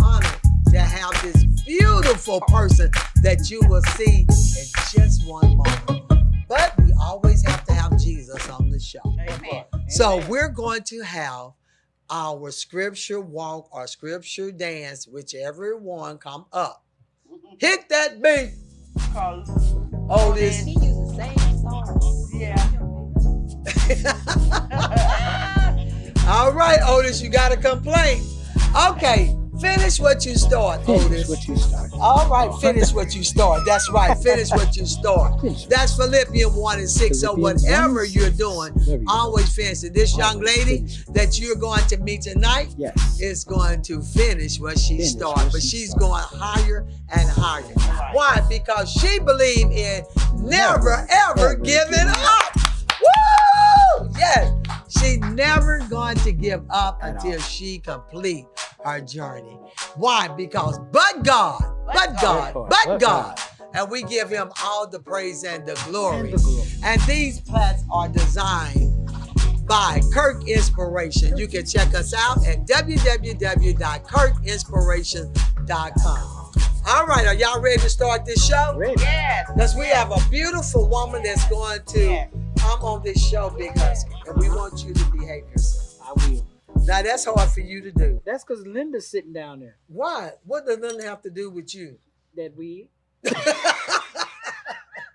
honored to have this beautiful person that you will see in just one moment. But we always have to have Jesus on the show. Amen. So we're going to have our scripture walk or scripture dance, whichever one come up. Hit that beat. Otis. He used the same song. Yeah. All right, Otis, you got a complaint. Okay, finish what you start, Otis. Finish what you start. All right, finish what you start. That's right, finish what you start. That's Philippians 1 and 6. So whatever you're doing, always finish it. This young lady that you're going to meet tonight is going to finish what she started, but she's going higher and higher. Why? Because she believes in never, ever giving up. Woo! Yes, she's never going to give up until she complete her journey. Why? Because but God. And we give him all the praise and the glory. And these plats are designed by Kirk Inspiration. You can check us out at www.kirkinspiration.com. All right, are y'all ready to start this show? Ready. Yes. Because we have a beautiful woman that's going to come on this show, Big Husky, and we want you to behave yourself. I will. Now, that's hard for you to do. That's because Linda's sitting down there. Why? What does Linda have to do with you? That wig.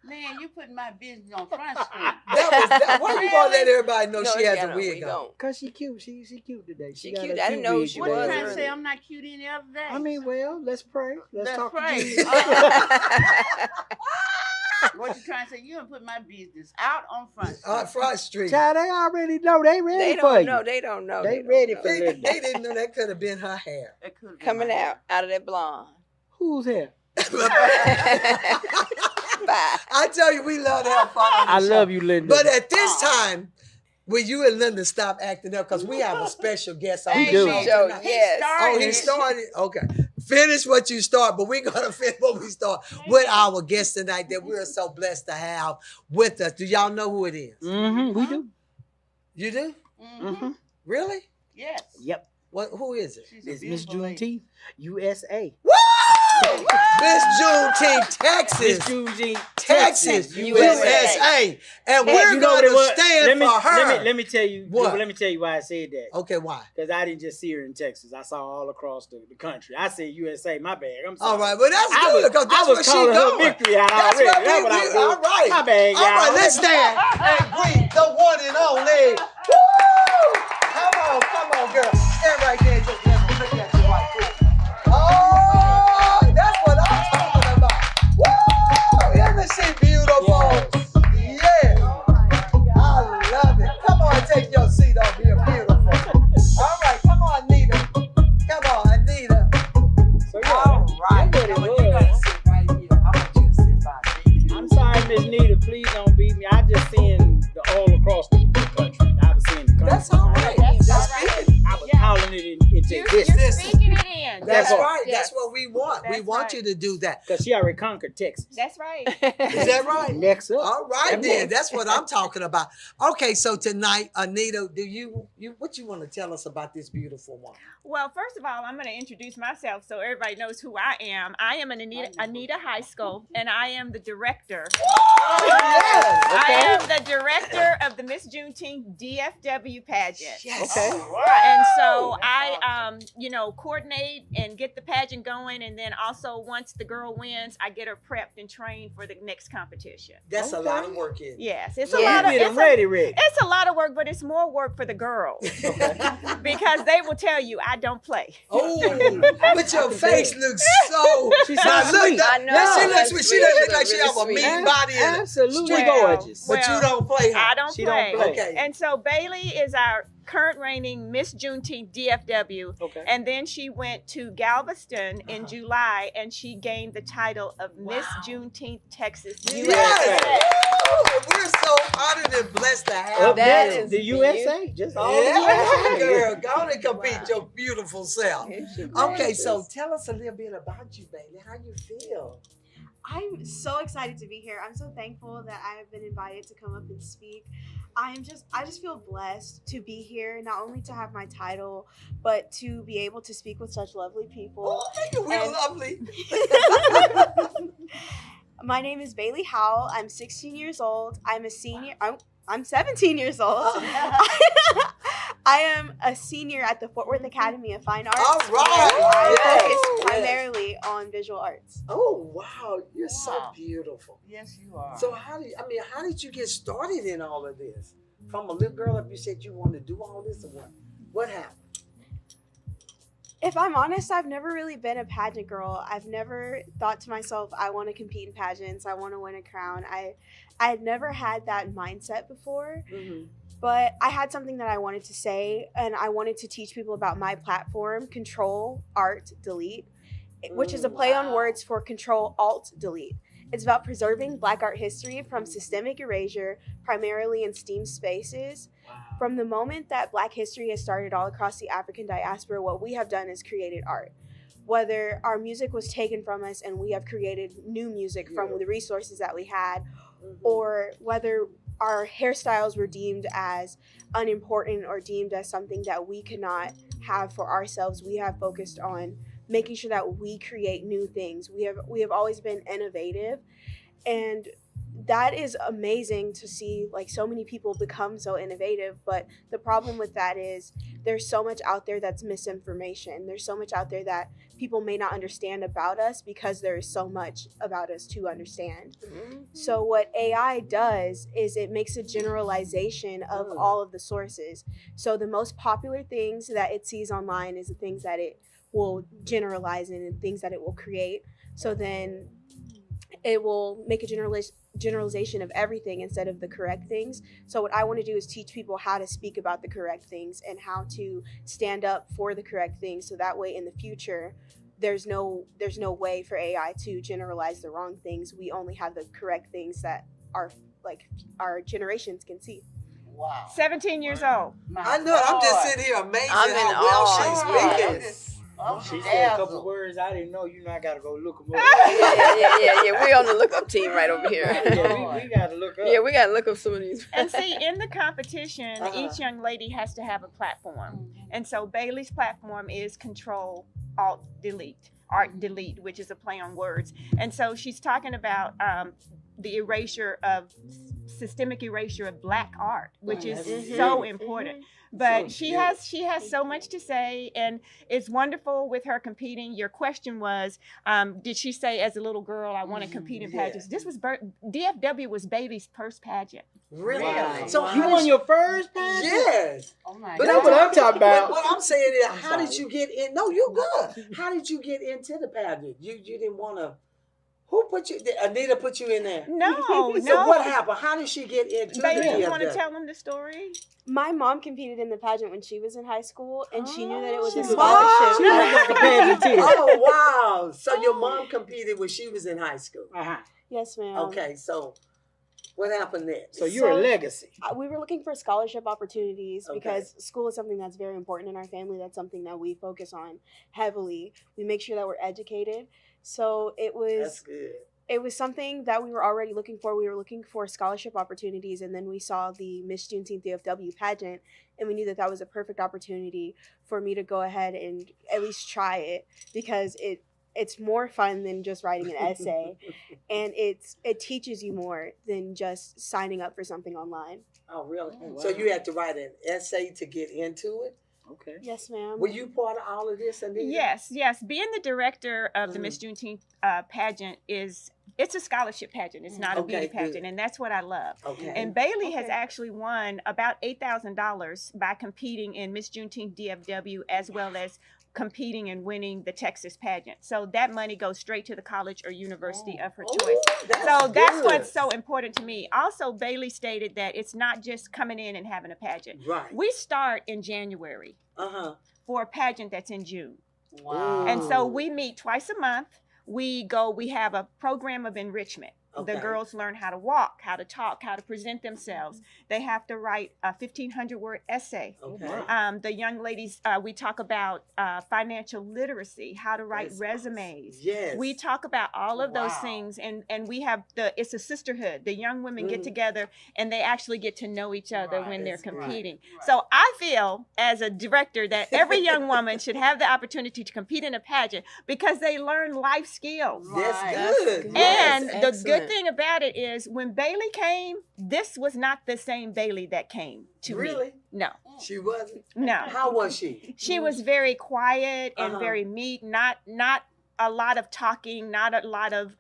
Man, you putting my business on Front Street. Why you gonna let everybody know she has a wig on? Because she cute. She cute today. She got cute. a I didn't know wig she What today. you was. trying to say? I'm not cute any other day. I mean, well, let's pray. Let's talk pray. to Jesus. What you trying to say? You done put my business out on Front Street. Front Street. Child, they already know. They ready They for don't you. know. They don't know. They don't ready know. for Linda. They didn't know that could have been her hair. It could've been Coming my- out of that blonde. Who's here? Bye. I tell you, we love to have fun on the I show. love you, Linda. But at this time, will you and Linda stop acting up? Because we have a special guest on the do. show So, tonight. yes. Oh, he started? Okay. Finish what you start, but we're going to finish what we start with our guest tonight that we're so blessed to have with us. Do y'all know who it is? Mm-hmm. We do. You do? Mm-hmm. Really? Yes. Yep. Who is it? She's a It's Miss beautiful lady. Juneteenth, USA. Woo! Miss Juneteenth, Texas. Miss Juneteenth, Texas, USA. USA. And Hey, we're you know going what it to was? stand Let me- for her. Let me tell you. What? Let me tell you why I said that. Okay, why? Because I didn't just see her in Texas. I saw her all across the country. I said USA. My bad. I'm sorry. All right, well, that's I good was, because that's I was where she calling her going. victory out That's already. what That's what I was doing. all right. My bad, y'all. All right, let's stand and greet the one and only. Woo! Come on, girl. Stand right there and just let me look at you right quick. Oh, that's what I'm talking about. Woo! Isn't she beautiful? Yeah. I love it. Come on, take your seat over here. Beautiful. All right, come on, Anita. Come on, Anita. So, yeah, All right. that's what it Now, was. you gotta sit right here. I want you to sit by me. I'm sorry, Miss Nita. Please don't beat me. I just seeing the all across the country. I was seeing the country. That's all right. That's That's all right. good. I was calling it into You're existence. speaking it in. That's Yes. right. Yes. That's what we want. We That's want right. you to do that. Because she already conquered Texas. That's right. Is that right? Next up. All right then. That's what I'm talking about. Okay, so tonight, Anita, do you what you want to tell us about this beautiful woman? Well, first of all, I'm going to introduce myself so everybody knows who I am. I am an Anita High School, and I am the director. Oh, yes. I am the director of the Miss Juneteenth DFW pageant. Yes. Okay. And so I, coordinate and get the pageant going. And then also once the girl wins, I get her prepped and trained for the next competition. That's a lot of work in. Yes, it's Yeah. a lot of Get 'em ready. it's a lot of work, but it's more work for the girls because they will tell you I don't play. Oh, but your face looks so. She Now, sounds look, sweet. that- I know, yeah, she that's looks. She sweet. doesn't She look like she look have a really mean sweet. body and Absolutely straight. gorgeous. But you don't play her. I don't She play. don't play. Okay. And so Bailey is our current reigning Miss Juneteenth DFW. Okay. And then she went to Galveston in July and she gained the title of Miss Juneteenth Texas USA. Yes. Woo! We're so honored and blessed to have Up That there, you. is the USA. Just all Yeah, the USA. girl, go on and compete your beautiful self. She Okay, so gorgeous. tell us a little bit about you, baby. How you feel? I'm so excited to be here. I'm so thankful that I have been invited to come up and speak. I just feel blessed to be here, not only to have my title, but to be able to speak with such lovely people. Oh, thank you. We're And- lovely. My name is Bailey Howell. I'm 16 years old. I'm a senior. I'm 17 years old. I am a senior at the Fort Worth Academy of Fine Arts. All right. where I Yes. focus Yes. primarily on visual arts. Oh, wow. You're so Wow. beautiful. Yes, you are. So how did you get started in all of this? From a little girl up, you said you wanted to do all this or what? What happened? If I'm honest, I've never really been a pageant girl. I've never thought to myself, I want to compete in pageants. I want to win a crown. I had never had that mindset before, but I had something that I wanted to say, and I wanted to teach people about my platform, Control, Alt, Delete, which is a play on words for Control, Alt, Delete. It's about preserving Black art history from systemic erasure, primarily in STEAM spaces. From the moment that Black history has started all across the African diaspora, what we have done is created art. Whether our music was taken from us and we have created new music from the resources that we had, or whether our hairstyles were deemed as unimportant or deemed as something that we could not have for ourselves, we have focused on making sure that we create new things. We have always been innovative, and that is amazing to see, like, so many people become so innovative. But the problem with that is there's so much out there that's misinformation. There's so much out there that people may not understand about us because there is so much about us to understand. So what AI does is it makes a generalization of all of the sources. So the most popular things that it sees online is the things that it will generalize in and things that it will create. So then it will make a generalization of everything instead of the correct things. So what I want to do is teach people how to speak about the correct things and how to stand up for the correct things, so that way in the future there's no way for AI to generalize the wrong things. We only have the correct things that our generations can see. Wow. 17 years old. I know it. I'm just sitting here amazed I'm at in how well awe. she's speaking. She said a couple words I didn't know. You know, I gotta go look them up. Yeah. We're on the look up team right over here. Yeah, we gotta look up. Yeah, we gotta look up some of these. And see, in the competition, each young lady has to have a platform. And so Bailey's platform is Control, Alt, Delete, Art, Delete, which is a play on words. And so she's talking about the erasure of systemic erasure of Black art, which is so important. But she has so much to say, and it's wonderful with her competing. Your question was, did she say as a little girl, I want to compete in pageants? This was DFW was Bailey's first pageant. Really? Wow. So You won your first pageant? Yes. Oh my But That's what I'm talking about. What I'm saying is, how sorry. did you get in? No, you're good. How did you get into the pageant? You didn't want to. Who put you? Did Anita put you in there? No, So what happened? How did she get into Bailey, the you want to DFW? tell them the story? My mom competed in the pageant when she was in high school, and she knew that it was a She scholarship. was like a pageanteer. Oh wow! So your mom competed when she was in high school. Yes, ma'am. Okay, so what happened next? So you're a legacy. We were looking for scholarship opportunities Okay. because school is something that's very important in our family. That's something that we focus on heavily. We make sure that we're educated. So That's good. it was something that we were already looking for. We were looking for scholarship opportunities, and then we saw the Miss Juneteenth DFW pageant, and we knew that that was a perfect opportunity for me to go ahead and at least try it, because it's more fun than just writing an essay, and it teaches you more than just signing up for something online. Oh really? Oh, wow. So you had to write an essay to get into it? Okay. Yes, ma'am. Were you part of all of this, Anita? Yes. Being the director of the Miss Juneteenth pageant it's a scholarship pageant. It's not a Okay, beauty pageant, good. and that's what I love. Okay. And Bailey has actually won about $8,000 by competing in Miss Juneteenth DFW, as well as competing and winning the Texas pageant. So that money goes straight to the college or university of her choice. So that's good. what's so important to me. Also, Bailey stated that it's not just coming in and having a pageant. Right. We start in January for a pageant that's in June. Wow. And so we meet twice a month. We have a program of enrichment. The girls learn how to walk, how to talk, how to present themselves. They have to write a 1,500-word essay. Okay. The young ladies, we talk about financial literacy, how to write resumes. Yes. We talk about all of those things, and we have it's a sisterhood. The young women get together, and they actually get to know each other when they're competing. Right. So I feel, as a director, that every young woman should have the opportunity to compete in a pageant because they learn life skills. That's good. And the good thing about it is when Bailey came, this was not the same Bailey that came to me. Really? No. She wasn't? No. How was she? She was very quiet and very meek, not a lot of talking, not a lot of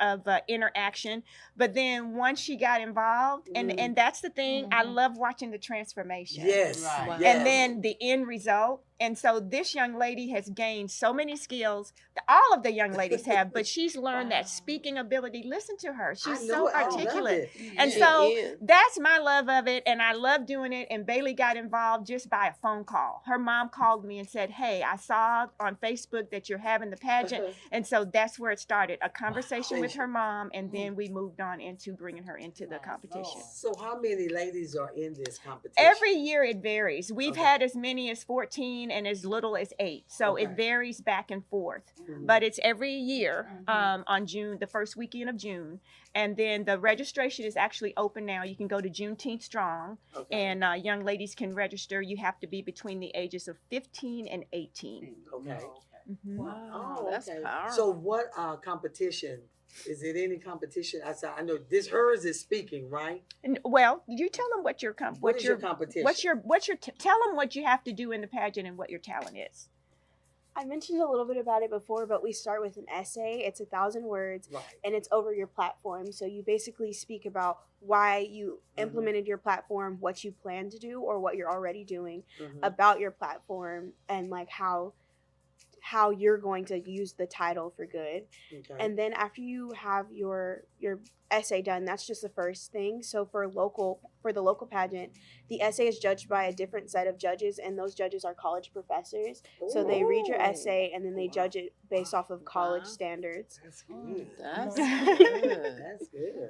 interaction. But then once she got involved, and that's the thing, I love watching the transformation. Yes. Right. Yes. And then the end result. And so this young lady has gained so many skills. All of the young ladies have, but she's learned that speaking ability. Listen to her. She's so articulate. And so that's my love of it. And I love doing it. And Bailey got involved just by a phone call. Her mom called me and said, hey, I saw on Facebook that you're having the pageant. And so that's where it started. A conversation with her mom. And then we moved on into bringing her into the competition. So how many ladies are in this competition? Every year it varies. We've had as many as 14 and as little as 8. So it varies back and forth. But it's every year on June, the first weekend of June. And then the registration is actually open now. You can go to Juneteenth Strong and young ladies can register. You have to be between the ages of 15 and 18. Okay. Wow, that's powerful. So what competition? Is it any competition? I know hers is speaking, right? Well, you tell them what your what your competition? Tell them what you have to do in the pageant and what your talent is. I mentioned a little bit about it before, but we start with an essay. It's 1,000 words, and it's over your platform. So you basically speak about why you implemented your platform, what you plan to do, or what you're already doing about your platform, and like how you're going to use the title for good. And then after you have your essay done, that's just the first thing. So for the local pageant, the essay is judged by a different set of judges, and those judges are college professors. So they read your essay and then they judge it based off of college standards. That's good. That's good. That's good.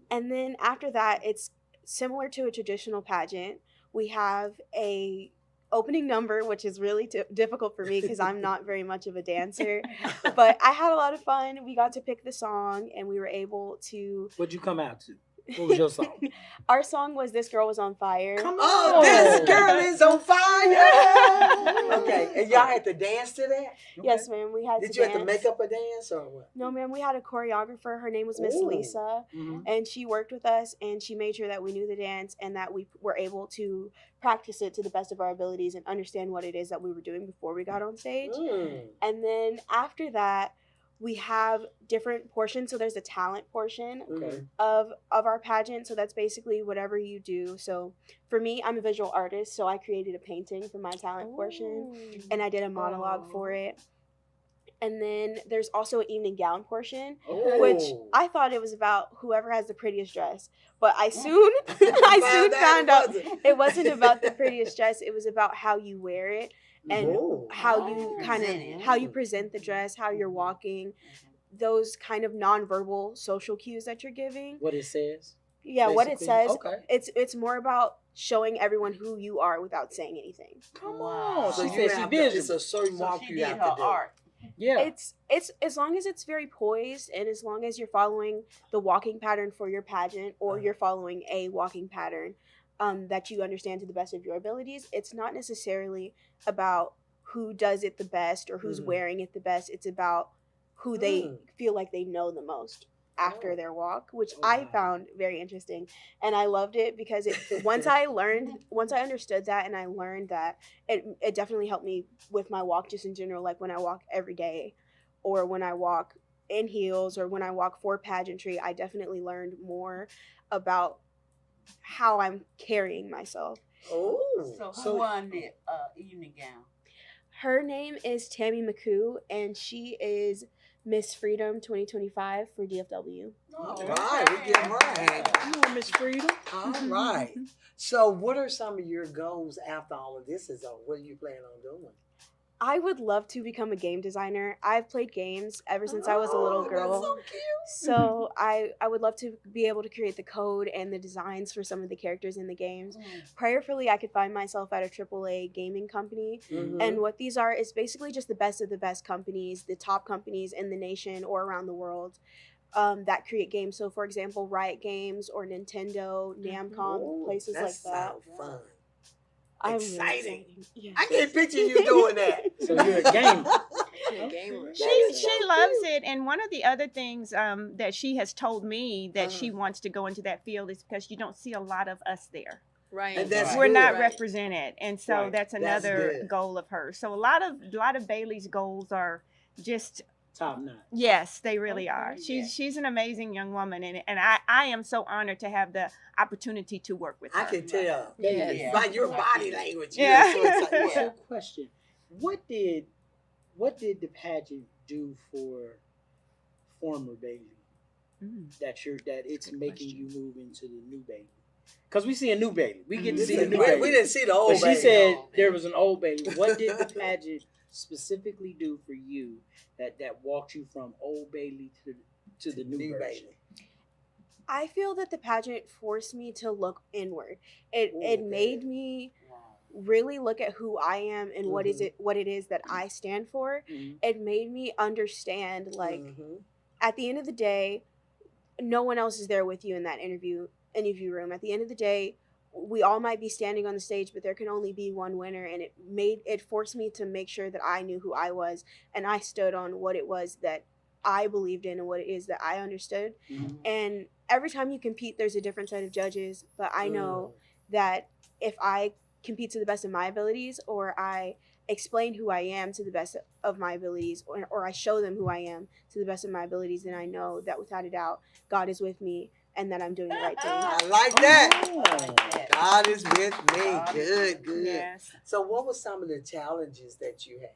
And then after that, it's similar to a traditional pageant. We have a opening number, which is really difficult for me because I'm not very much of a dancer, but I had a lot of fun. We got to pick the song and we were able to... What'd you come out to? What was your song? Our song was This Girl Was on Fire. Come on! This girl is on fire! Okay, and y'all had to dance to that? Yes, ma'am, we had to dance. Did you have to make up a dance or what? No, ma'am, we had a choreographer. Her name was Miss Lisa, and she worked with us, and she made sure that we knew the dance and that we were able to practice it to the best of our abilities and understand what it is that we were doing before we got on stage. And then after that, we have different portions. So there's a talent portion of our pageant. So that's basically whatever you do. So for me, I'm a visual artist. So I created a painting for my talent portion and I did a monologue for it. And then there's also an evening gown portion, which I thought it was about whoever has the prettiest dress. But I soon found out it wasn't about the prettiest dress. It was about how you wear it. And how you present the dress, how you're walking, those kind of nonverbal social cues that you're giving. What it says? Yeah, basically. what it says. It's more about showing everyone who you are without saying anything. Come on. So you have to, it's a certain walk you have to do. Art. Yeah. It's as long as it's very poised and as long as you're following the walking pattern for your pageant or you're following a walking pattern that you understand to the best of your abilities. It's not necessarily about who does it the best or who's wearing it the best. It's about who they feel like they know the most after their walk, which I found very interesting. And I loved it because once I understood that and I learned that, it definitely helped me with my walk just in general, like when I walk every day or when I walk in heels or when I walk for pageantry, I definitely learned more about how I'm carrying myself. So who won the evening gown? Her name is Tammy McCoo, and she is Miss Freedom 2025 for DFW. All right, we give her a hand. You want Miss Freedom? All right. So what are some of your goals after all of this is over? What are you planning on doing? I would love to become a game designer. I've played games ever since I was a little girl. That's so cute. So I would love to be able to create the code and the designs for some of the characters in the games. Prayerfully, I could find myself at a AAA gaming company. And what these are is basically just the best of the best companies, the top companies in the nation or around the world that create games. So, for example, Riot Games or Nintendo, Namcom, places like that. Sounds fun. I'm Exciting. Really yeah. I can't picture you doing that. So you're a gamer. She loves it, and one of the other things that she has told me that she wants to go into that field is because you don't see a lot of us there. Right. And that's We're good. not represented, and so Right. that's another good. goal of hers. So a lot of Bailey's goals are just Top notch. yes, they really are. She's an amazing young woman, and I am so honored to have the opportunity to work with her. I can tell. Yes. By your body language. Yeah. You're so excited. So, question: What did the pageant do for former Bailey that it's making you move into the new Bailey? Because we see a new Bailey. We get to see the new Bailey. We didn't see the old But she Bailey. said there was an old Bailey. What did the pageant specifically do for you that walked you from old Bailey to the new version? Bailey. I feel that the pageant forced me to look inward. It made me really look at who I am and what it is that I stand for. It made me understand, like, at the end of the day, no one else is there with you in that interview room. At the end of the day, we all might be standing on the stage, but there can only be one winner. And it forced me to make sure that I knew who I was and I stood on what it was that I believed in and what it is that I understood. And every time you compete, there's a different set of judges. But I know that if I compete to the best of my abilities, or I explain who I am to the best of my abilities, or I show them who I am to the best of my abilities, then I know that without a doubt, God is with me and that I'm doing the right thing. I like that. God is with me. Good. Yes. So what were some of the challenges that you had?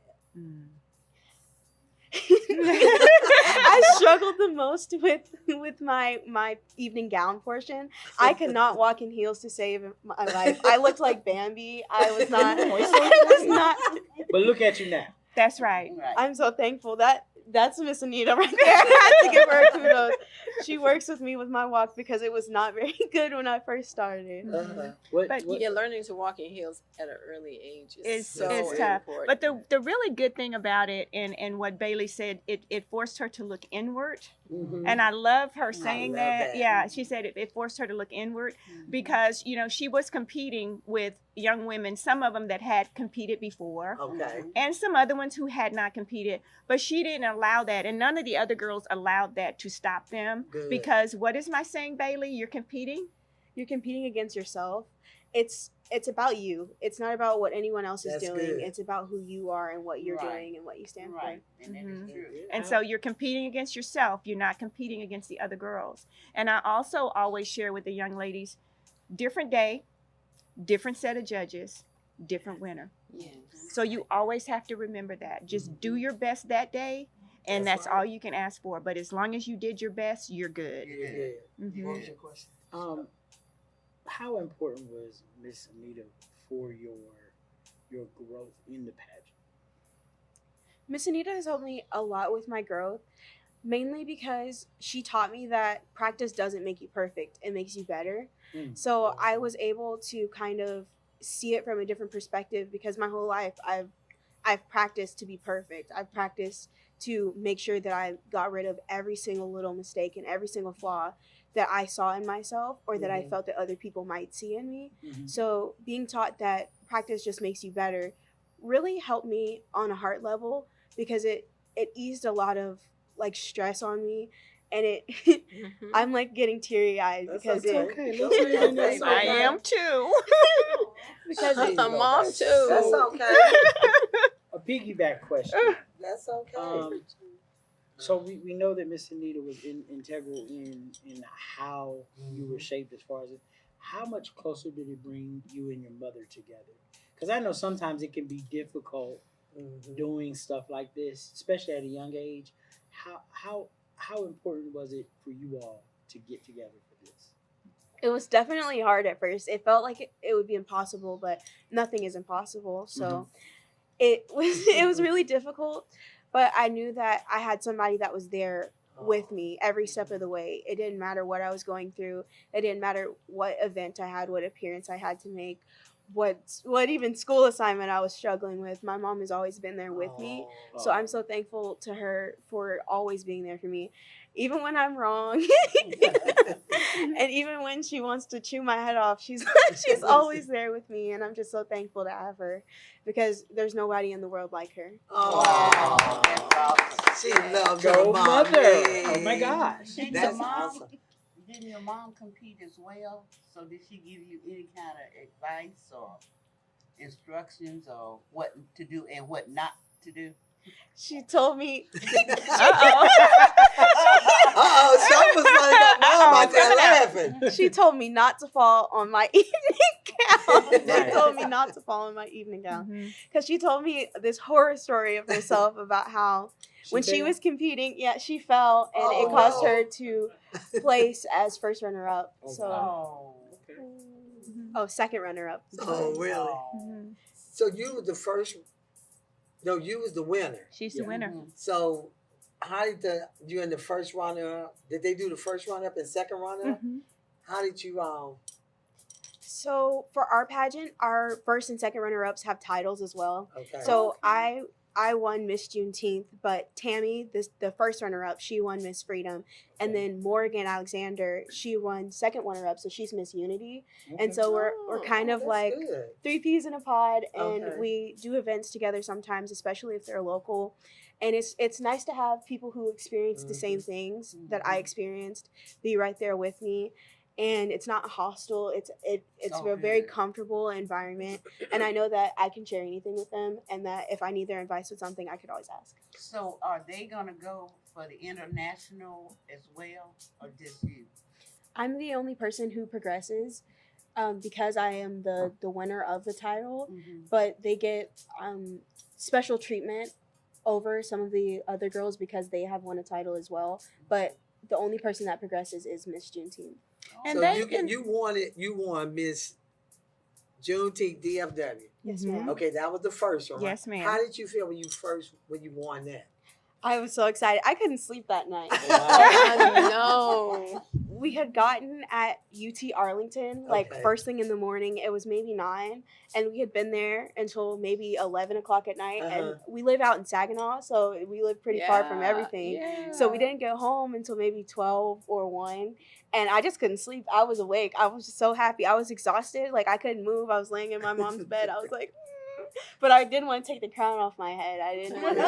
I struggled the most with my evening gown portion. I could not walk in heels to save my life. I looked like Bambi. I was not. But look at you now. That's right. I'm so thankful that's Miss Anita right there. I had to give her kudos. She works with me with my walk because it was not very good when I first started. Yeah, learning to walk in heels at an early age is so tough. important. But the really good thing about it, and what Bailey said, it forced her to look inward. And I love her saying that. Yeah, she said it forced her to look inward because, she was competing with young women, some of them that had competed before. Okay. And some other ones who had not competed. But she didn't allow that. And none of the other girls allowed that to stop them. Good. Because what is my saying, Bailey? You're competing? You're competing against yourself. It's about you. It's not about what anyone else is doing. Good. It's about who you are and what you're doing and what you stand for. And that is true. And so you're competing against yourself. You're not competing against the other girls. And I also always share with the young ladies, different day, different set of judges, different winner. Yes. So you always have to remember that. Just do your best that day, and that's all you can ask for. But as long as you did your best, you're good. What was your question? How important was Miss Anita for your growth in the pageant? Miss Anita has helped me a lot with my growth, mainly because she taught me that practice doesn't make you perfect, it makes you better. So I was able to kind of see it from a different perspective because my whole life I've practiced to be perfect. I've practiced to make sure that I got rid of every single little mistake and every single flaw that I saw in myself or that I felt that other people might see in me. So being taught that practice just makes you better really helped me on a heart level because it eased a lot of like stress on me, and I'm like getting teary-eyed because I am too. because Mom too. That's okay. A piggyback question. That's okay. So we know that Miss Anita was integral in how you were shaped as far as it. How much closer did it bring you and your mother together? Because I know sometimes it can be difficult doing stuff like this, especially at a young age. How important was it for you all to get together for this? it was definitely hard at first. It felt like it would be impossible, but nothing is impossible. So it was really difficult, but I knew that I had somebody that was there with me every step of the way. It didn't matter what I was going through. It didn't matter what event I had, what appearance I had to make, what even school assignment I was struggling with. My mom has always been there with me. So I'm so thankful to her for always being there for me. Even when I'm wrong. And even when she wants to chew my head off, she's always there with me, and I'm just so thankful to have her because there's nobody in the world like her. Oh, that's awesome. She loves her Go mom. mother. Yeah. Oh my gosh. That's awesome. Didn't your mom compete as well? So did she give you any kind of advice or instructions or what to do and what not to do? She told me. Someone's funny about mom out there laughing. She told me not to fall on my evening gown. She told me not to fall on my evening gown because she told me this horror story of herself about how when she was competing, she fell and it caused her to place as first runner up. Second runner up. Oh, really? So you were the first. No, you was the winner. She's the winner. So how did you in the first runner up? Did they do the first runner up and second runner up? How did you So for our pageant, our first and second runner ups have titles as well. Okay. So I won Miss Juneteenth, but Tammy, the first runner-up, she won Miss Freedom. And then Morgan Alexander, she won second runner-up, so she's Miss Unity. And so we're kind of like good. 3 peas in a pod, and we do events together sometimes, especially if they're local. And it's nice to have people who experience the same things that I experienced be right there with me. And it's not hostile. It's a very comfortable environment, and I know that I can share anything with them, and that if I need their advice with something, I could always ask. So are they gonna go for the international as well, or just you? I'm the only person who progresses, because I am the winner of the title, but they get special treatment over some of the other girls because they have won a title as well. But the only person that progresses is Miss Juneteenth. And so you won Miss Juneteenth DFW. Yes, ma'am. Okay, that was the first one. Yes, ma'am. How did you feel when you won that? I was so excited. I couldn't sleep that night. No. We had gotten at UT Arlington, first thing in the morning. It was maybe 9, and we had been there until maybe 11 o'clock at night. And we live out in Saginaw, so we live pretty far from everything. Yeah. So we didn't get home until maybe 12 or 1. And I just couldn't sleep. I was awake. I was just so happy. I was exhausted. Like, I couldn't move. I was laying in my mom's bed. I was like, but I didn't want to take the crown off my head. I didn't want to.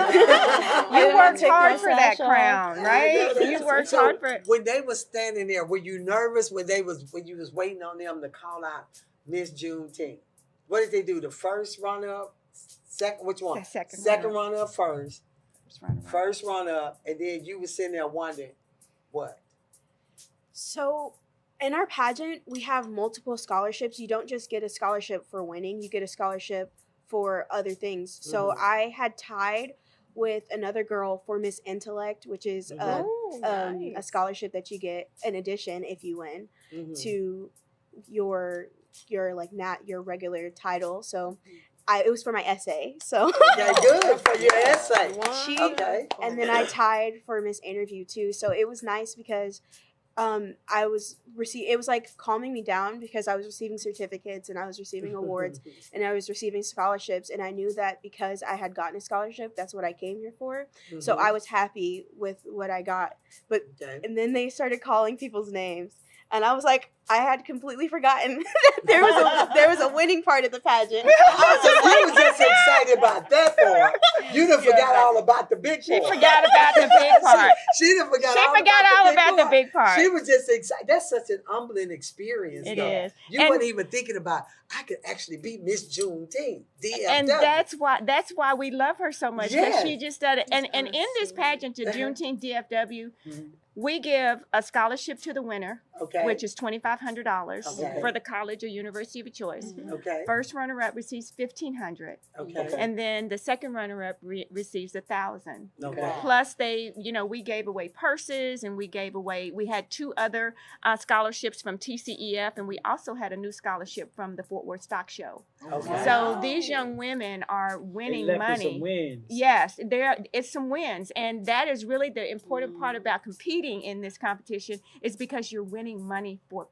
You worked hard for that crown, right? You worked hard for it. When they were standing there, were you nervous when you was waiting on them to call out Miss Juneteenth? What did they do? The first runner-up? Which one? The second runner-up first. First runner-up. And then you were sitting there wondering, what? So in our pageant, we have multiple scholarships. You don't just get a scholarship for winning. You get a scholarship for other things. So I had tied with another girl for Miss Intellect, which is a scholarship that you get in addition if you win to your regular title. So it was for my essay. So okay, good for your essay. And then I tied for Miss Interview too. So it was nice because it was like calming me down because I was receiving certificates and I was receiving awards and I was receiving scholarships, and I knew that because I had gotten a scholarship, that's what I came here for. So I was happy with what I got. But and then they started calling people's names, and I was like, I had completely forgotten that there was a winning part of the pageant. You were just excited about that part. You done forgot all about the big part. She forgot about the big part. She done forgot all about the big part. She was just excited. That's such an humbling experience. It is. You weren't even thinking about, I could actually be Miss Juneteenth, DFW. And that's why we love her so much. Because she just did it. And in this pageant to Juneteenth DFW, We give a scholarship to the winner, Okay. which is $2,500 Okay. for the college or university of choice. Okay. First runner-up receives $1,500, Okay. and then the second runner-up receives $1,000. Okay. Plus, we gave away purses, and we had 2 other scholarships from TCEF, and we also had a new scholarship from the Fort Worth Stock Show. Okay. So these young women are winning They left with money. some wins. Yes, it's some wins, and that is really the important part about competing in this competition is because you're winning money for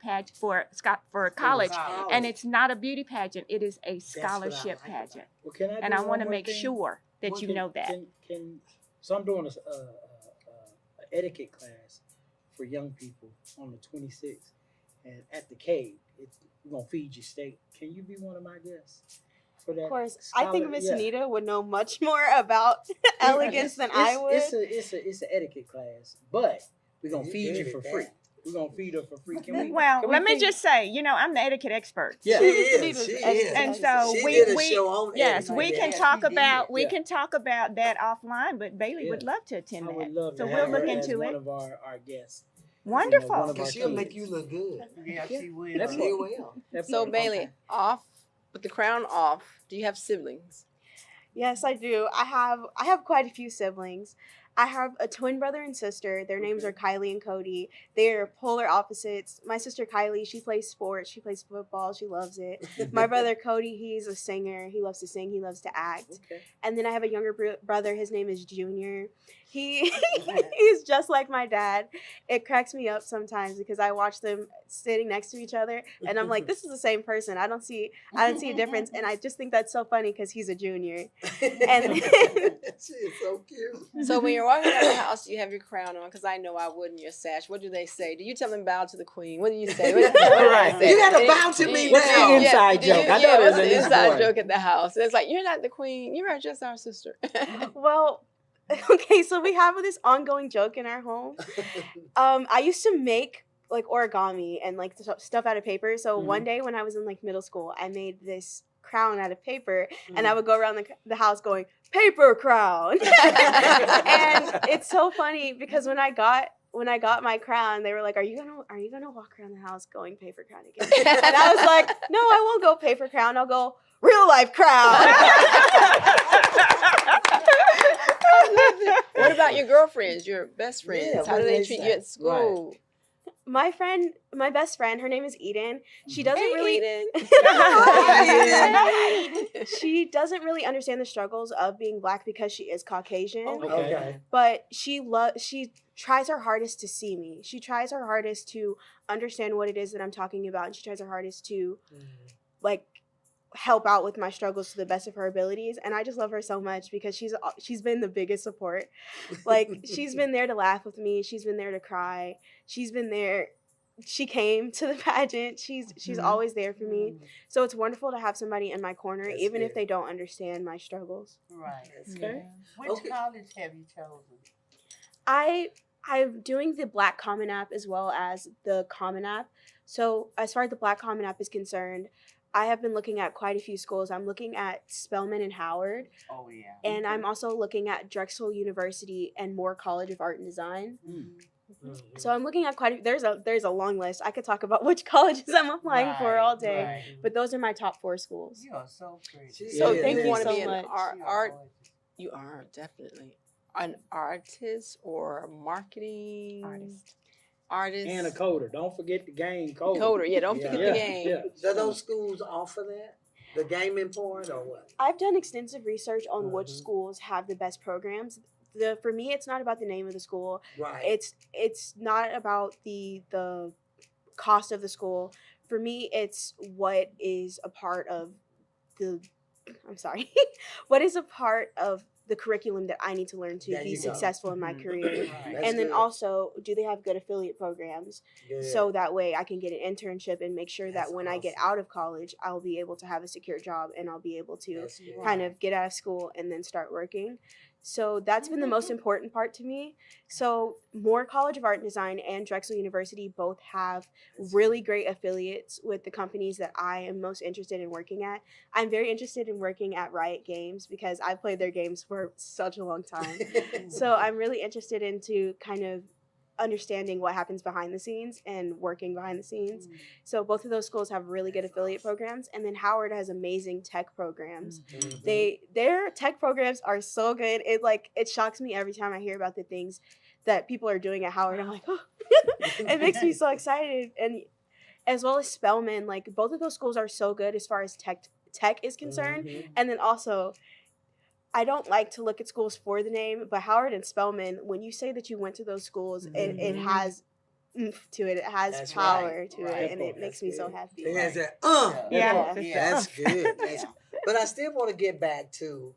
college, and it's not a beauty pageant; it is a scholarship pageant. Well, can I And do I want one to more make thing? sure that Well, you know that. So I'm doing a etiquette class for young people on the 26th, and at the cave, we're gonna feed you steak. Can you be one of my guests for that? Of course, I think Miss Yeah. Anita would know much more about elegance than I would. It's an etiquette class, but we're gonna feed you for free. We're gonna feed her for free. Can Let me feed- just say, I'm the etiquette expert. Yeah. She is. And so She we did a show on yes, etiquette. we can Yes, talk we did. about Yeah. can talk about that offline, but Bailey Yeah. would love to attend I would that. love So to we'll have look her as into one it. of our guests. Wonderful. one of our Because she'll kids. make you look good. Yeah, she will. That's She what- will. That's So what- Bailey, off with the crown off. Do you have siblings? Yes, I do. I have quite a few siblings. I have a twin brother and sister. Their names are Kylie and Cody. They're polar opposites. My sister Kylie, she plays sports. She plays football. She loves it. My brother Cody, he's a singer. He loves to sing. He loves to act. Okay. And then I have a younger brother. His name is Junior. He's just like my dad. It cracks me up sometimes because I watch them sitting next to each other, and I'm like, this is the same person. I don't see a difference, and I just think that's so funny because he's a junior. And She is so cute. So when you're walking around the house, you have your crown on, because I know I would in your sash. What do they say? Do you tell them bow to the queen? What do you say? What do Right. say? You gotta bow to me What's the now. inside joke? I know yeah, there's what's an the inside inside. joke at the house? It's like, you're not the queen. You are just our sister. well, okay, so we have this ongoing joke in our home. I used to make like origami and like stuff out of paper. So one day when I was in like middle school, I made this crown out of paper, and I would go around the house going, paper crown. And it's so funny because when I got my crown, they were like, are you gonna walk around the house going paper crown again? And I was like, no, I won't go paper crown. I'll go real life crown. What about your girlfriends, your best friends? Yeah, How what do do they they treat say? you at school? My best friend, her name is Eden. She doesn't Hey, really Eden. she doesn't really understand the struggles of being Black because she is Caucasian. Okay. But she tries her hardest to see me. She tries her hardest to understand what it is that I'm talking about, and she tries her hardest to like help out with my struggles to the best of her abilities. And I just love her so much because she's been the biggest support. Like, she's been there to laugh with me. She's been there to cry. She's been there. She came to the pageant. She's always there for me. So it's wonderful to have somebody in my corner, That's even if good. they don't understand my struggles. Right. Okay. Which Okay. college have you chosen? I'm doing the Black Common App as well as the Common App. So as far as the Black Common App is concerned, I have been looking at quite a few schools. I'm looking at Spelman and Howard, Oh yeah. and I'm also looking at Drexel University and Moore College of Art and Design. So I'm looking at there's a long list. I could talk about which colleges I'm applying for all day, Right. but those are my top 4 schools. You are so pretty. So Yeah, thank yeah. you want to so be an much. You are art. gorgeous. You are definitely an artist or marketing artist. And a coder. Don't forget the game coder. Coder. Yeah, don't forget the game. Yeah. Do those schools offer that? The gaming part or what? I've done extensive research on which schools have the best programs. For me, it's not about the name of the school. Right. It's not about the cost of the school. For me, it's what is a part of what is a part of the curriculum that I need to learn to There be you go. successful in my career. Right. That's And then good. also, do they have good affiliate programs? Good. So that way I can get an internship and make sure That's that when I get awesome. out of college, I'll be able to have a secure job and I'll be able to That's good. kind of get out of school and then start working. So that's been the most important part to me. So Moore College of Art and Design and Drexel University both have really great affiliates with the companies that I am most interested in working at. I'm very interested in working at Riot Games because I've played their games for such a long time. So I'm really interested into kind of understanding what happens behind the scenes and working behind the scenes. So both of those schools have really good affiliate programs, and then Howard has amazing tech programs. Their tech programs are so good. It shocks me every time I hear about the things that people are doing at Howard. I'm like, oh, it makes me so excited. And as well as Spelman, like both of those schools are so good as far as tech is concerned. And then also, I don't like to look at schools for the name, but Howard and Spelman, when you say that you went to those schools, it has oomph to it. It has That's power to right. it, and it makes me so happy. It has that, that's good. But I still want to get back to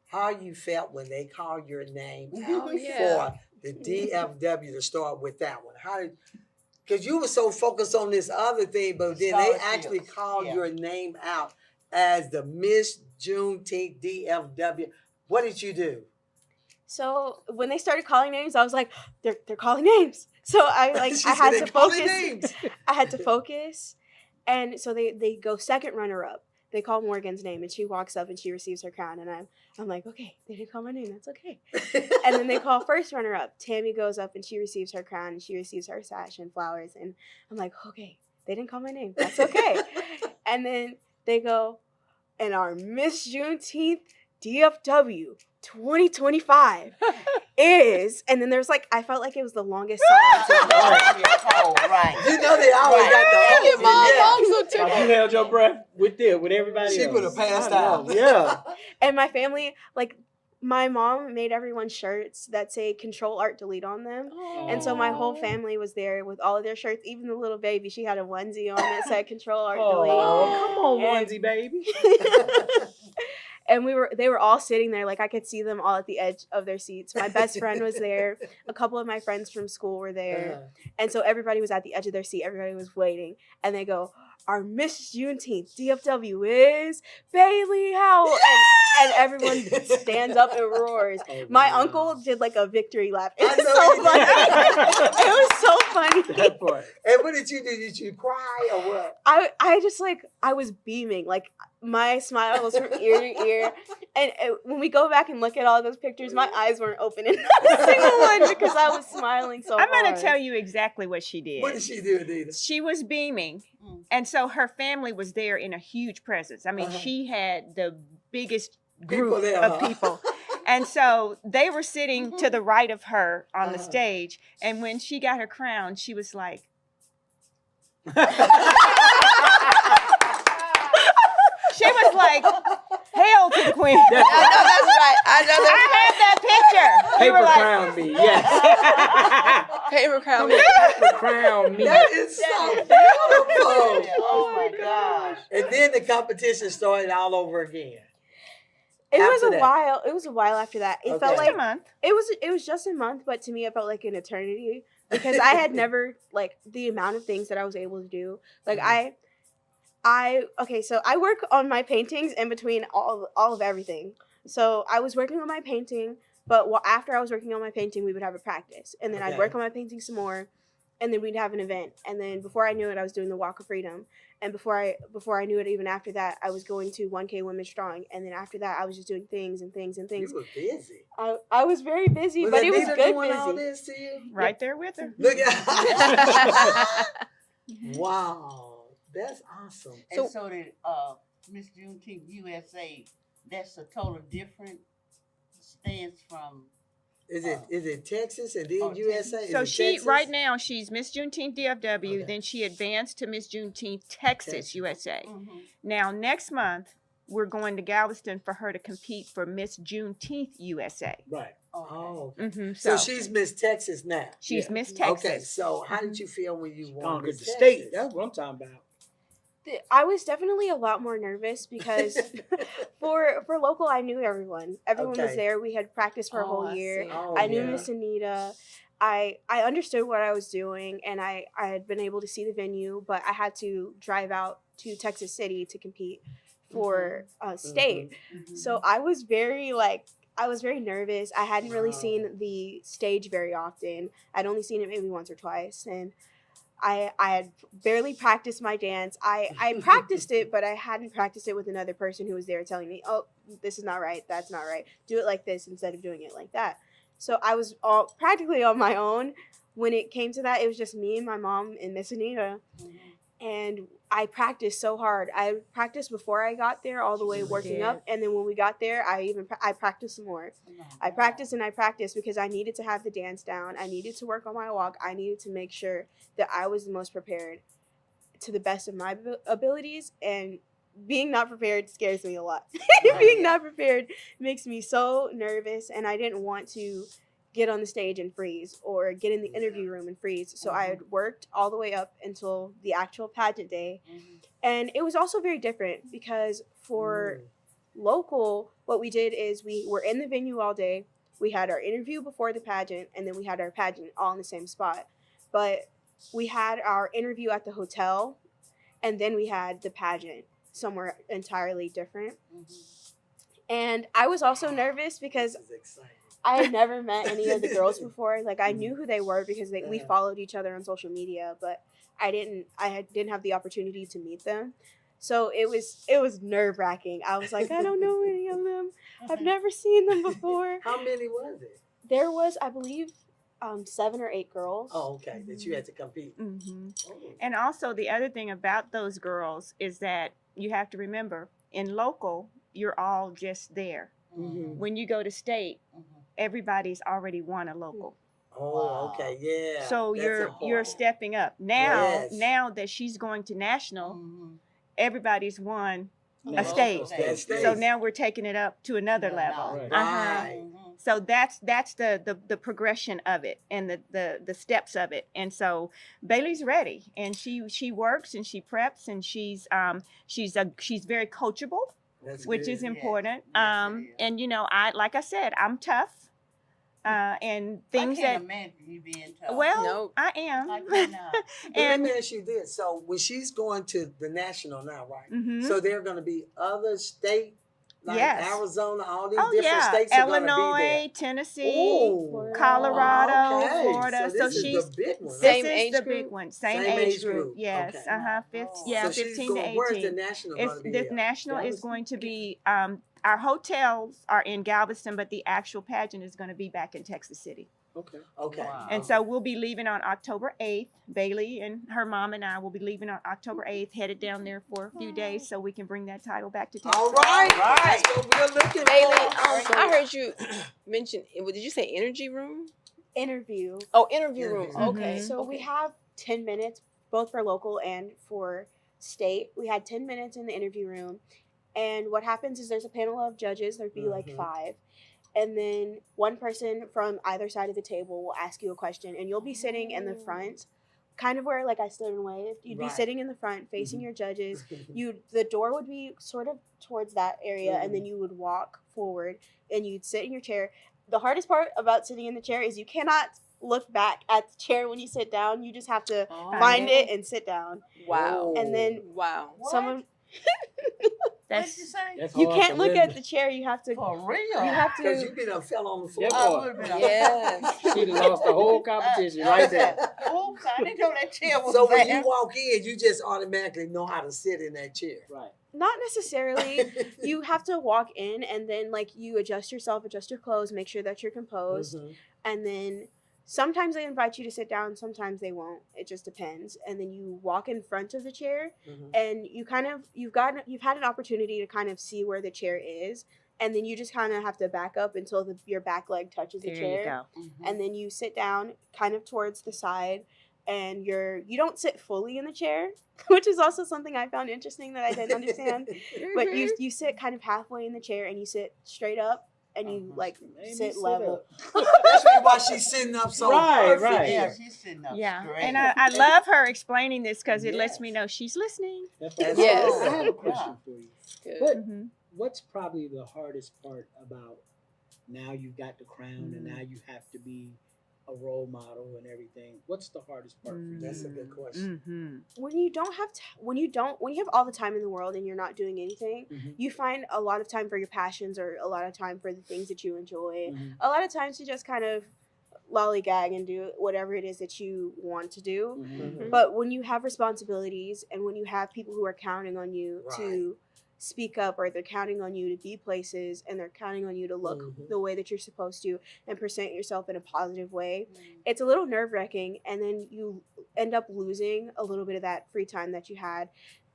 how you felt when they called your name out for the DFW, to start with that one. Because you were so focused on this other thing, but then they actually called your name out as the Miss Juneteenth DFW. What did you do? So when they started calling names, I was like, they're calling names. So I had to focus. I had to focus, and so they go second runner up. They call Morgan's name, and she walks up and she receives her crown, and I'm like, okay, they didn't call my name, that's okay. And then they call first runner up. Tammy goes up and she receives her crown and she receives her sash and flowers, and I'm like, okay, they didn't call my name, that's okay. And then they go, and our Miss Juneteenth DFW 2025 is, and then there's like, I felt like it was the longest silence. Right. You know they always got the You held your breath with everybody else. She would have passed out. Yeah. And my family, like, my mom made everyone shirts that say Control Art Delete on them. And so my whole family was there with all of their shirts. Even the little baby, she had a onesie on that said Control Art Delete. Oh, come on, onesie baby. And they were all sitting there, like I could see them all at the edge of their seats. My best friend was there. A couple of my friends from school were there. And so everybody was at the edge of their seat. Everybody was waiting. And they go, our Miss Juneteenth DFW is Bailey Howell. And everyone stands up and roars. My uncle did like a victory lap. It was so funny. It was so funny. And what did you do? Did you cry or what? I just I was beaming. Like my smile was from ear to ear. And when we go back and look at all those pictures, my eyes weren't open in a single one because I was smiling so hard. I'm going to tell you exactly what she did. What did she do, Anita? She was beaming. And so her family was there in a huge presence. I mean, she had the biggest group of people. And so they were sitting to the right of her on the stage. And when she got her crown, she was like, she was like, hail to the queen. I know that's right. I had that picture. Paper crown me, yes. Paper crown me. Paper crown me. That is so beautiful. Oh my gosh. And then the competition started all over again. It was a while after that. It felt like a month. It was just a month, but to me it felt like an eternity because I had never the amount of things that I was able to do. Like so I work on my paintings in between all of everything. So I was working on my painting, but after I was working on my painting, we would have a practice, and then I'd work on my painting some more, and then we'd have an event, and then before I knew it, I was doing the Walk of Freedom, and before I knew it, even after that, I was going to 1K Women's Strong, and then after that, I was just doing things and things and things. You were busy. I was very busy, but it was good doing busy. all this to you? Right there with her. Look at wow, that's awesome. And so did Miss Juneteenth USA. That's a total different stance from. Is it Texas and then USA? So right now she's Miss Juneteenth DFW. Then she advanced to Miss Juneteenth Texas USA. Now next month we're going to Galveston for her to compete for Miss Juneteenth USA. Right. Oh. So she's Miss Texas now. She's Miss Texas. Okay. So how did you feel when you won Conquered Miss the Texas? state. That's what I'm talking about. I was definitely a lot more nervous because for local, I knew everyone. Everyone was there. We had practiced for a whole year. I knew Miss Anita. I understood what I was doing, and I had been able to see the venue, but I had to drive out to Texas City to compete for state. So I was very nervous. I hadn't really seen the stage very often. I'd only seen it maybe once or twice, and I had barely practiced my dance. I practiced it, but I hadn't practiced it with another person who was there telling me, oh, this is not right, that's not right. Do it like this instead of doing it like that. So I was practically on my own, when it came to that, it was just me and my mom and Miss Anita. And I practiced so hard. I practiced before I got there, all the way working up, and then when we got there, I practiced some more. I practiced and I practiced because I needed to have the dance down. I needed to work on my walk. I needed to make sure that I was the most prepared to the best of my abilities. And being not prepared scares me a lot. Being not prepared makes me so nervous, and I didn't want to get on the stage and freeze or get in the interview room and freeze. So I had worked all the way up until the actual pageant day. And it was also very different because for local, what we did is we were in the venue all day. We had our interview before the pageant, and then we had our pageant all in the same spot. But we had our interview at the hotel, and then we had the pageant somewhere entirely different. And I was also nervous because I had never met any of the girls before. Like, I knew who they were because we followed each other on social media, but I didn't have the opportunity to meet them. So it was nerve-wracking. I was like, I don't know any of them. I've never seen them before. How many was it? There was, I believe, 7 or 8 girls. Oh, okay. That you had to compete. And also the other thing about those girls is that you have to remember, in local, you're all just there. When you go to state, everybody's already won a local. Oh, okay, yeah. So you're stepping up now. Now that she's going to national, everybody's won a state. So now we're taking it up to another level. Right. So that's the progression of it and the steps of it. And so Bailey's ready, and she works and she preps, and she's very coachable. Which is important. And you know, like I said, I'm tough. And things I can't imagine you being tough. Well, Nope. I am. I cannot. And let me ask you this. So when she's going to the national now, right? So there are going to be other state, like Arizona, all these different states are going to be Illinois, there. Tennessee, Colorado, Florida. So she's is the big one. Same this age is the group? big one. Same Same age age group. group. Yes. Okay. So 15 to 18. Where's the national going to be? The national is going to be our hotels are in Galveston, but the actual pageant is going to be back in Texas City. Okay. Wow. And so we'll be leaving on October 8th. Bailey and her mom and I will be leaving on October 8th, headed down there for a few days so we can bring that title back to Texas. All right. That's what we're looking Bailey, for. I heard you mention, did you say energy room? Interview. Oh, interview room. Interview. Okay. So we have 10 minutes, both for local and for state. We had 10 minutes in the interview room. And what happens is there's a panel of judges. There'd be like 5. And then one person from either side of the table will ask you a question. And you'll be sitting in the front, kind of where like I stood and waved. You'd be sitting in the front facing your judges. The door would be sort of towards that area. And then you would walk forward and you'd sit in your chair. The hardest part about sitting in the chair is you cannot look back at the chair when you sit down. You just have to find it and sit down. Wow. And then someone... What did you say? You can't look at the chair. You have to. For real? You have Because to. you been fell on the floor. Yeah, I boy. would've been Yes. She'd have lost the whole competition right there. Oops, I didn't know that chair was So when there. you walk in, you just automatically know how to sit in that chair. Right. Not necessarily. You have to walk in and then like you adjust yourself, adjust your clothes, make sure that you're composed, and then sometimes they invite you to sit down, sometimes they won't. It just depends. And then you walk in front of the chair, and you've had an opportunity to kind of see where the chair is, and then you just kind of have to back up until your back leg touches the There chair. you go. And then you sit down kind of towards the side, and you don't sit fully in the chair, which is also something I found interesting that I didn't understand. But you sit kind of halfway in the chair, and you sit straight up, and you like sit level. That's why she's sitting up so perfect. Right. Yeah, she's sitting up Yeah. straight. And I love her explaining this because it lets me know she's listening. Yes. I have a question for you. Good. What, Mm-hmm. what's probably the hardest part about now you've got the crown and now you have to be a role model and everything? What's the hardest part for you? That's a good question. Mm-hmm. When you have all the time in the world and you're not doing anything, you find a lot of time for your passions or a lot of time for the things that you enjoy. A lot of times you just kind of lollygag and do whatever it is that you want to do. But when you have responsibilities and when you have people who are counting on you to speak up, or they're counting on you to be places, and they're counting on you to look the way that you're supposed to and present yourself in a positive way. It's a little nerve-wracking, and then you end up losing a little bit of that free time that you had.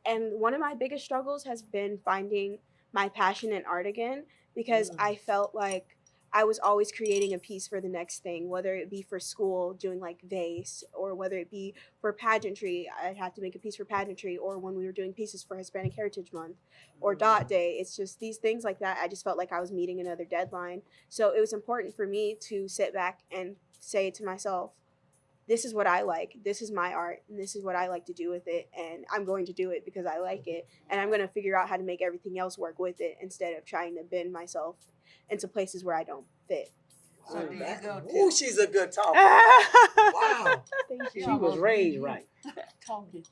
And one of my biggest struggles has been finding my passion in art again, because I felt like I was always creating a piece for the next thing, whether it be for school, doing like vase, or whether it be for pageantry. I'd have to make a piece for pageantry, or when we were doing pieces for Hispanic Heritage Month or Dot Day. It's just these things like that. I just felt like I was meeting another deadline. So it was important for me to sit back and say to myself, this is what I like. This is my art, and this is what I like to do with it. And I'm going to do it because I like it. And I'm going to figure out how to make everything else work with it, instead of trying to bend myself into places where I don't fit. So do you go to? Ooh, she's a good talker. Wow. Thank you. She was raised right. Talking.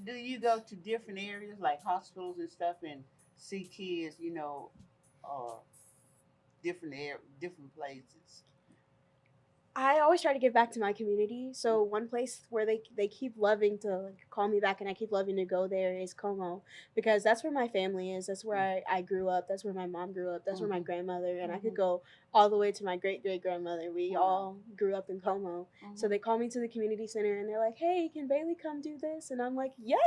Do you go to different areas like hospitals and stuff and see kids, different places? I always try to give back to my community. So one place where they keep loving to like call me back, and I keep loving to go there, is Como, because that's where my family is. That's where I grew up. That's where my mom grew up. That's where my grandmother, and I could go all the way to my great-great-grandmother. We all grew up in Como. So they call me to the community center, and they're like, hey, can Bailey come do this? And I'm like, yes.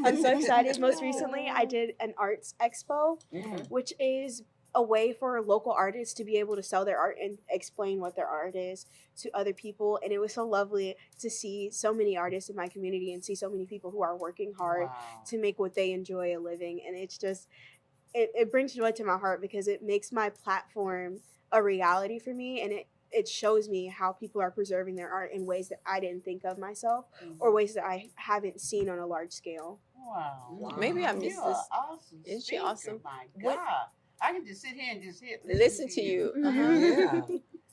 I'm so excited. Most recently, I did an arts expo, which is a way for local artists to be able to sell their art and explain what their art is to other people. And it was so lovely to see so many artists in my community and see so many people who are working hard to make what they enjoy a living. And it's just, it brings joy to my heart, because it makes my platform a reality for me. And it shows me how people are preserving their art in ways that I didn't think of myself, or ways that I haven't seen on a large scale. Wow. Maybe I missed this. Awesome. Isn't she awesome? My What- God. I can just sit here and just Listen to you. Yeah.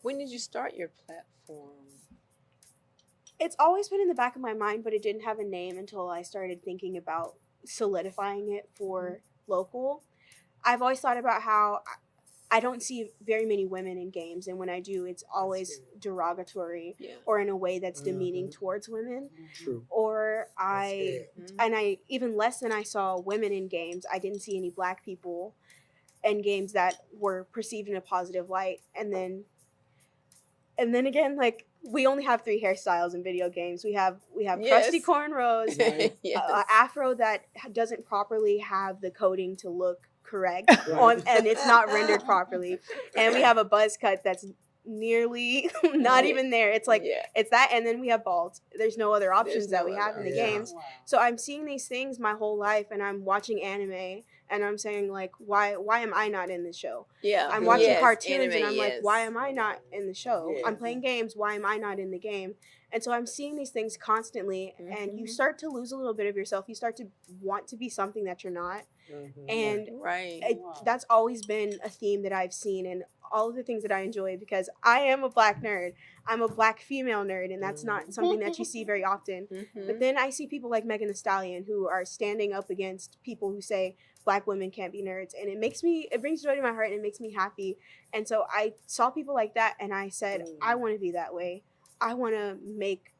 When did you start your platform? It's always been in the back of my mind, but it didn't have a name until I started thinking about solidifying it for local. I've always thought about how I don't see very many women in games, and when I do, it's always derogatory or in a way that's demeaning towards women. True. Or I even less than I saw women in games, I didn't see any Black people in games that were perceived in a positive light. And then again, like, we only have 3 hairstyles in video games. We have crusty cornrows, afro that doesn't properly have the coating to look correct and it's not rendered properly, and we have a buzz cut that's nearly not even there. It's like it's that, and then we have bald. There's no other options that we have in the games. So I'm seeing these things my whole life, and I'm watching anime, and I'm saying, like, why am I not in the show? I'm watching cartoons, and I'm like, why am I not in the show? I'm playing games, why am I not in the game? And so I'm seeing these things constantly, and you start to lose a little bit of yourself. You start to want to be something that you're not. And that's always been a theme that I've seen, and all of the things that I enjoy, because I am a Black nerd. I'm a Black female nerd, and that's not something that you see very often. But then I see people like Megan Thee Stallion who are standing up against people who say Black women can't be nerds, and it brings joy to my heart, and it makes me happy. And so I saw people like that, and I said, I want to be that way. I want to make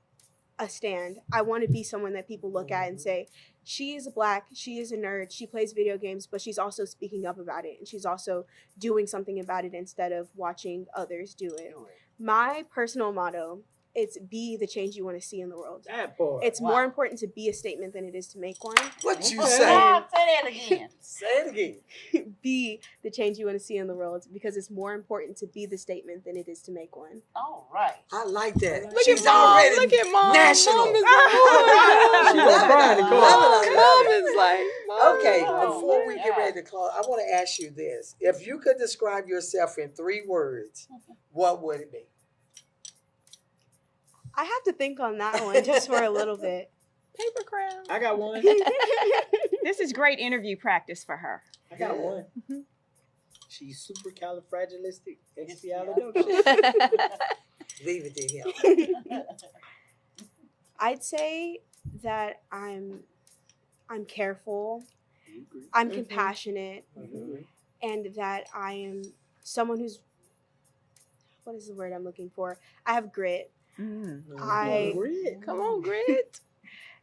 a stand. I want to be someone that people look at and say, she is Black, she is a nerd, she plays video games, but she's also speaking up about it, and she's also doing something about it instead of watching others do it. My personal motto, it's be the change you want to see in the world. That part. It's more important to be a statement than it is to make one. What you Say say? that again. Say it again. Be the change you want to see in the world, because it's more important to be the statement than it is to make one. All right. I like that. Look She's at Mom. already Look at Mom. national. Mom is She like, love it. Mom is like, Mom. Okay, before we get ready to close, I want to ask you this. If you could describe yourself in 3 words, what would it be? I have to think on that one just for a little bit. Paper crown. I got one. This is great interview practice for her. I got one. She's supercalifragilistic. Leave it to him. I'd say that I'm careful, I'm compassionate, and that I am someone who's, what is the word I'm looking for? I have grit. Come on, grit.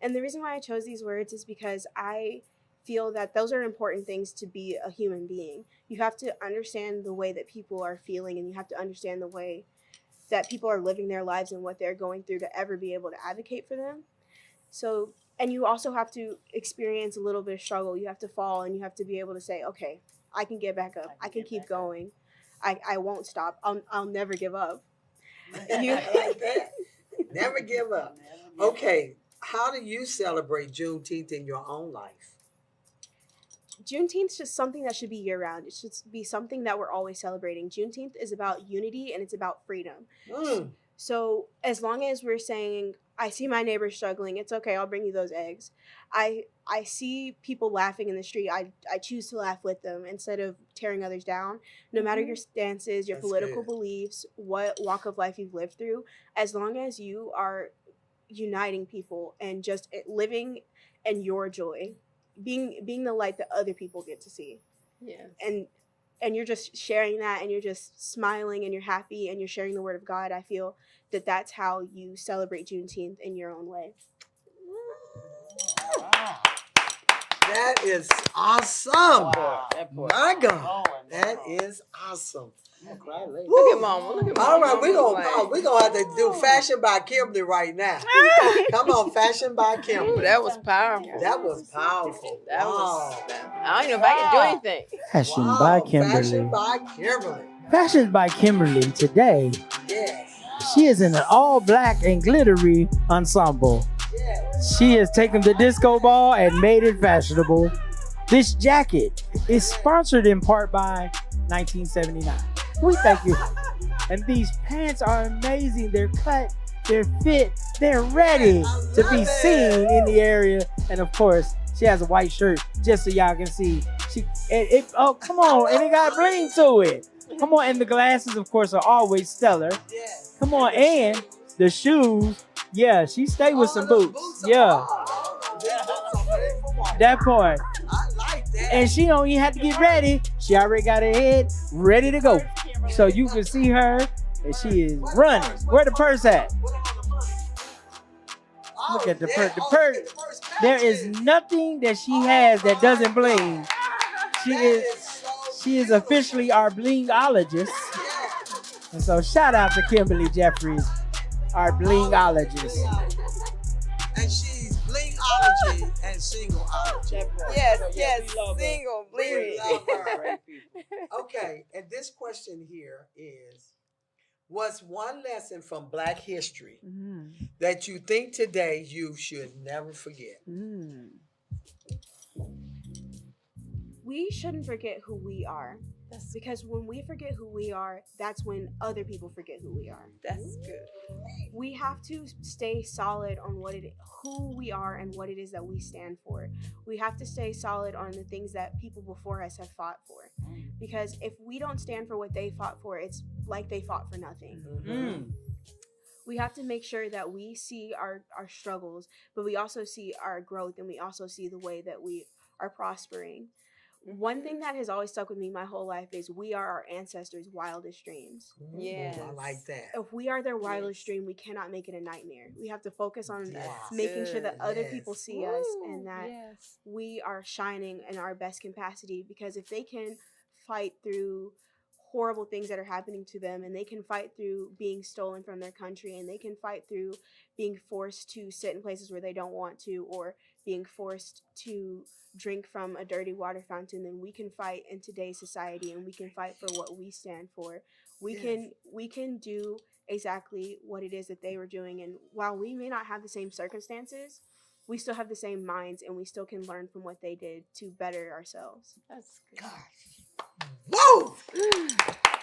And the reason why I chose these words is because I feel that those are important things to be a human being. You have to understand the way that people are feeling, and you have to understand the way that people are living their lives and what they're going through to ever be able to advocate for them. So, and you also have to experience a little bit of struggle. You have to fall, and you have to be able to say, okay, I can get back up. I can keep going. I won't stop. I'll never give up. You like that? Never give up. Okay, how do you celebrate Juneteenth in your own life? Juneteenth is just something that should be year round. It should be something that we're always celebrating. Juneteenth is about unity and it's about freedom. So as long as we're saying, I see my neighbor struggling, it's okay, I'll bring you those eggs. I see people laughing in the street, I choose to laugh with them instead of tearing others down. No matter your stances, your That's political good. beliefs, what walk of life you've lived through, as long as you are uniting people and just living in your joy, being the light that other people get to see. Yes. And you're just sharing that, and you're just smiling, and you're happy, and you're sharing the word of God. I feel that that's how you celebrate Juneteenth in your own way. That is awesome. Wow. My God, Lord, that Lord. is awesome. Look at Mama. Look at Mama. All right, we're Mama's gonna have to do Fashion by Kimberley right now. Come on, Fashion by Ooh, Kimberley. that was powerful. That was powerful. That Wow. was. I don't even know if I can do anything. Fashion Wow, by Kimberley. Fashion by Kimberley. Fashion by Kimberley today. Yes. She is in an all black and glittery ensemble. Yes. She has taken the disco ball and made it fashionable. This jacket is sponsored in part by 1979. We thank you. And these pants are amazing. They're cut, they're fit, they're ready to be seen in the area. And of course, she has a white shirt just so y'all can see. Oh, come on. And it got bling to it. Come on. And the glasses, of course, are always stellar. Yes. Come on. And the shoes. Yeah, she stayed with some boots. Yeah, that part. I like that. And she don't even have to get ready. She already got her head ready to go. So you can see her, and she is running. Where the purse at? Look at the purse. The purse. There is nothing that she has that doesn't bling. She is officially our blingologist. And so shout out to Kimberly Jeffries, our blingologist. And she's blingology and singleology. Yes, we love her. single, We bleeding. love her. Okay, and this question here is, what's one lesson from Black history that you think today you should never forget? We shouldn't forget who we are. Because when we forget who we are, that's when other people forget who we are. That's good. We have to stay solid on who we are and what it is that we stand for. We have to stay solid on the things that people before us have fought for. Because if we don't stand for what they fought for, it's like they fought for nothing. We have to make sure that we see our struggles, but we also see our growth, and we also see the way that we are prospering. One thing that has always stuck with me my whole life is we are our ancestors' wildest dreams. Yes. I like that. If we are their wildest dream, we cannot make it a nightmare. We have to focus on making sure that other people see us and that we are shining in our best capacity. Because if they can fight through horrible things that are happening to them, and they can fight through being stolen from their country, and they can fight through being forced to sit in places where they don't want to, or being forced to drink from a dirty water fountain, then we can fight in today's society, and we can fight for what we stand for. We can do exactly what it is that they were doing, and while we may not have the same circumstances, we still have the same minds, and we still can learn from what they did to better ourselves. That's good. Whoa!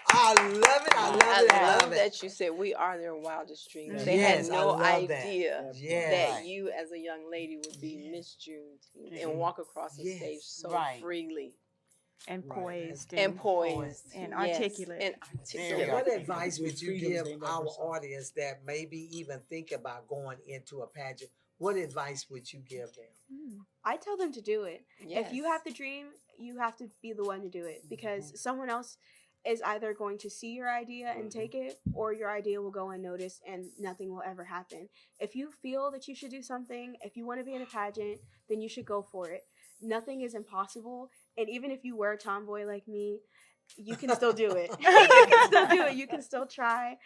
I love it. I love it. I love it. that you said we are their wildest dreams. They Yes, had I no love that. idea Yes. that you, as a young lady, would be Miss Juneteenth and walk across the Yes. stage so Right. freely And Right. poised. and poised And Yes, articulate. and So articulate. what advice would you Freedom's give ain't that our personal. audience that maybe even think about going into a pageant? What advice would you give them? I tell them to do it. Yes. If you have the dream, you have to be the one to do it, because someone else is either going to see your idea and take it, or your idea will go unnoticed and nothing will ever happen. If you feel that you should do something, if you want to be in a pageant, then you should go for it. Nothing is impossible. And even if you were a tomboy like me, you can still do it. You can still do it. You can still try,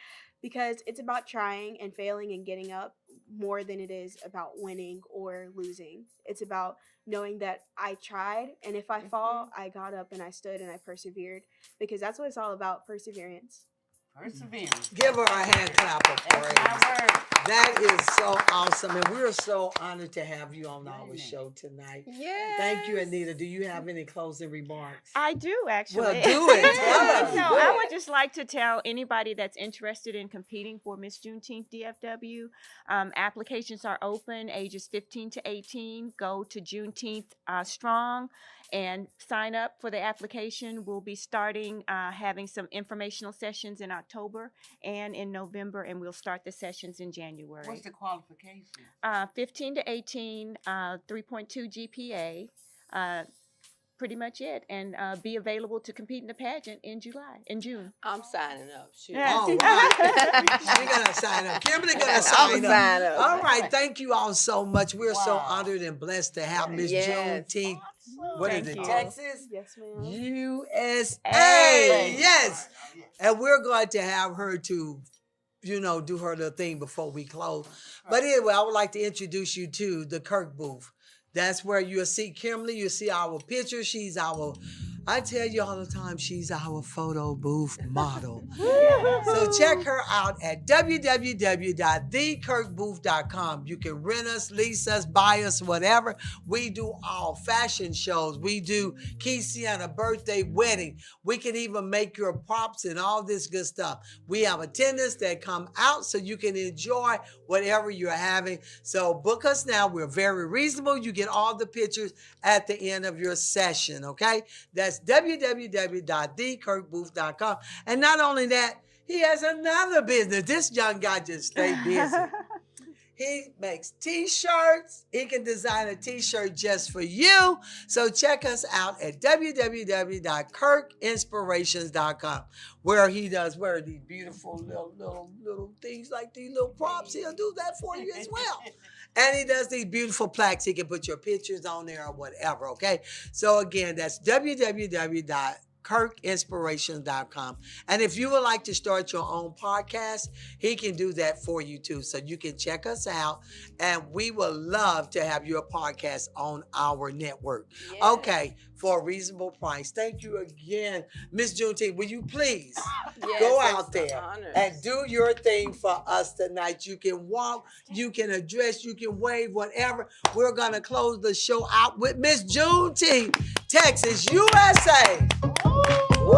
because it's about trying and failing and getting up more than it is about winning or losing. It's about knowing that I tried, and if I fall, I got up and I stood and I persevered, because that's what it's all about, perseverance. Perseverance. Give her a hand clap of praise. That's my word. That is so awesome, and we're so honored to have you on our show tonight. Yeah. Thank you, Anita. Do you have any closing remarks? I do, actually. Well, do it. Tell us. So Do I it. would just like to tell anybody that's interested in competing for Miss Juneteenth DFW, applications are open, ages 15 to 18. Go to Juneteenth Strong and sign up for the application. We'll be starting having some informational sessions in October and in November, and we'll start the sessions in January. What's the qualification? 15 to 18, 3.2 GPA. Pretty much it, and be available to compete in the pageant in June. I'm signing up. Shoot. Yeah. All right. She's going to sign up. Kimberly going to sign up. sign up. All right. Thank you all so much. We're so Wow. honored and blessed to have Miss Yes. Juneteenth. What is Thank it, you. Texas? Yes, ma'am. USA. Hey. Yes. And we're going to have her to, do her little thing before we close. But anyway, I would like to introduce you to the Kirk booth. That's where you'll see Kimberley. You'll see our picture. I tell you all the time, she's our photo booth model. So check her out at www.thekirkbooth.com. You can rent us, lease us, buy us, whatever. We do all fashion shows. We do quinceañera, birthday, wedding. We can even make your props and all this good stuff. We have attendants that come out so you can enjoy whatever you're having. So book us now. We're very reasonable. You get all the pictures at the end of your session, okay? That's www.thekirkbooth.com. And not only that, he has another business. This young guy just stay busy. He makes t-shirts. He can design a t-shirt just for you. So check us out at www.kirkinspirations.com, where he does these beautiful little things like these little props. He'll do that for you as well. And he does these beautiful plaques. He can put your pictures on there or whatever, okay? So again, that's www.kirkinspirations.com. And if you would like to start your own podcast, he can do that for you too. So you can check us out, and we would love to have your podcast on our network. Yeah. Okay, for a reasonable price. Thank you again, Miss Juneteenth. Will you please Yes, go it's out an there honor. and do your thing for us tonight? You can walk, you can address, you can wave, whatever. We're going to close the show out with Miss Juneteenth, Texas, USA. Woo!